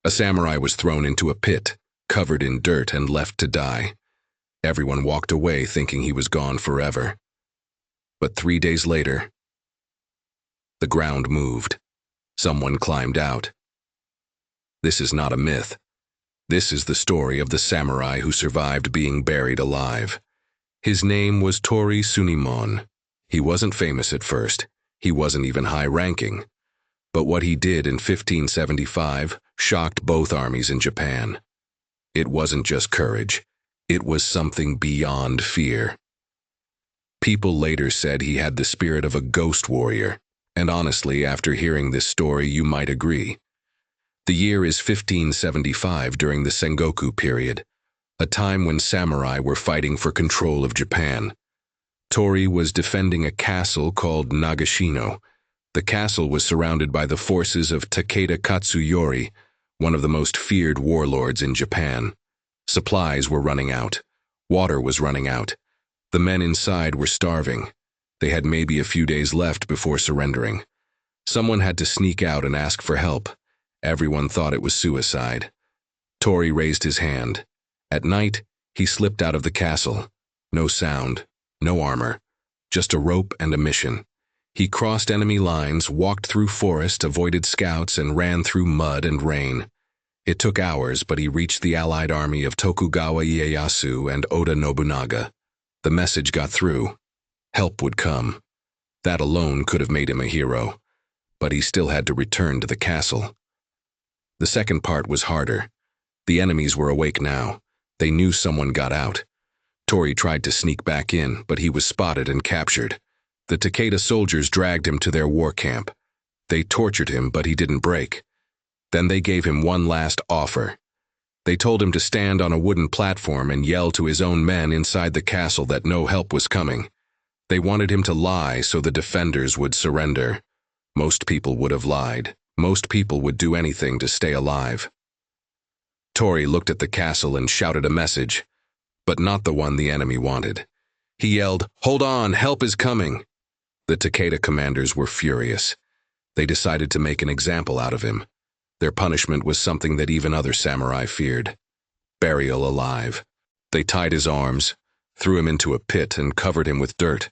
A samurai was thrown into a pit, covered in dirt and left to die. Everyone walked away thinking he was gone forever. But 3 days later, the ground moved. Someone climbed out. This is not a myth. This is the story of the samurai who survived being buried alive. His name was Torii Suneemon. He wasn't famous at first. He wasn't even high-ranking. But what he did in 1575 shocked both armies in Japan. It wasn't just courage. It was something beyond fear. People later said he had the spirit of a ghost warrior, and honestly, after hearing this story, you might agree. The year is 1575 during the Sengoku period, a time when samurai were fighting for control of Japan. Torii was defending a castle called Nagashino. The castle was surrounded by the forces of Takeda Katsuyori, one of the most feared warlords in Japan. Supplies were running out. Water was running out. The men inside were starving. They had maybe a few days left before surrendering. Someone had to sneak out and ask for help. Everyone thought it was suicide. Torii raised his hand. At night, he slipped out of the castle. No sound, no armor, just a rope and a mission. He crossed enemy lines, walked through forest, avoided scouts, and ran through mud and rain. It took hours, but he reached the allied army of Tokugawa Ieyasu and Oda Nobunaga. The message got through. Help would come. That alone could have made him a hero. But he still had to return to the castle. The second part was harder. The enemies were awake now. They knew someone got out. Torii tried to sneak back in, but he was spotted and captured. The Takeda soldiers dragged him to their war camp. They tortured him, but he didn't break. Then they gave him one last offer. They told him to stand on a wooden platform and yell to his own men inside the castle that no help was coming. They wanted him to lie so the defenders would surrender. Most people would have lied. Most people would do anything to stay alive. Torii looked at the castle and shouted a message, but not the one the enemy wanted. He yelled, "Hold on, help is coming!" The Takeda commanders were furious. They decided to make an example out of him. Their punishment was something that even other samurai feared: burial alive. They tied his arms, threw him into a pit, and covered him with dirt.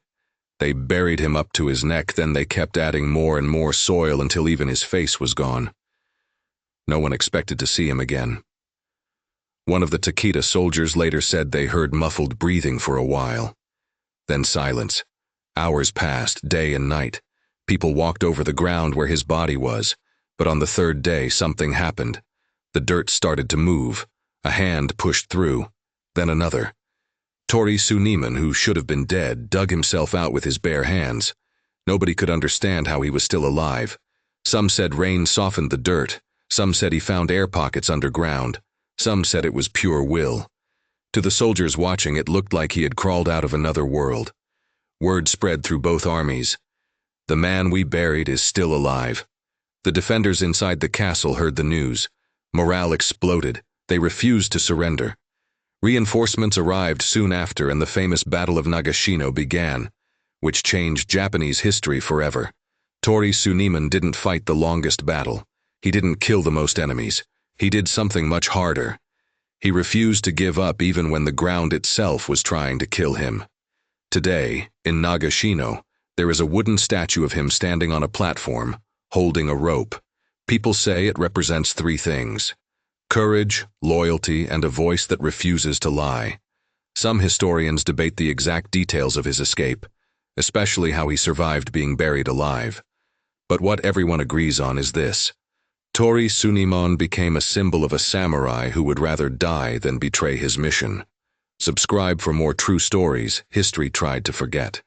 They buried him up to his neck, then they kept adding more and more soil until even his face was gone. No one expected to see him again. One of the Takeda soldiers later said they heard muffled breathing for a while. Then silence. Hours passed, day and night. People walked over the ground where his body was, but on the third day something happened. The dirt started to move. A hand pushed through, then another. Torii Suneemon, who should have been dead, dug himself out with his bare hands. Nobody could understand how he was still alive. Some said rain softened the dirt. Some said he found air pockets underground. Some said it was pure will. To the soldiers watching, it looked like he had crawled out of another world. Word spread through both armies. The man we buried is still alive. The defenders inside the castle heard the news. Morale exploded. They refused to surrender. Reinforcements arrived soon after, and the famous Battle of Nagashino began, which changed Japanese history forever. Torii Suneemon didn't fight the longest battle. He didn't kill the most enemies. He did something much harder. He refused to give up even when the ground itself was trying to kill him. Today, in Nagashino, there is a wooden statue of him standing on a platform, holding a rope. People say it represents 3 things: courage, loyalty, and a voice that refuses to lie. Some historians debate the exact details of his escape, especially how he survived being buried alive. But what everyone agrees on is this: Torii Suneemon became a symbol of a samurai who would rather die than betray his mission. Subscribe for more true stories history tried to forget.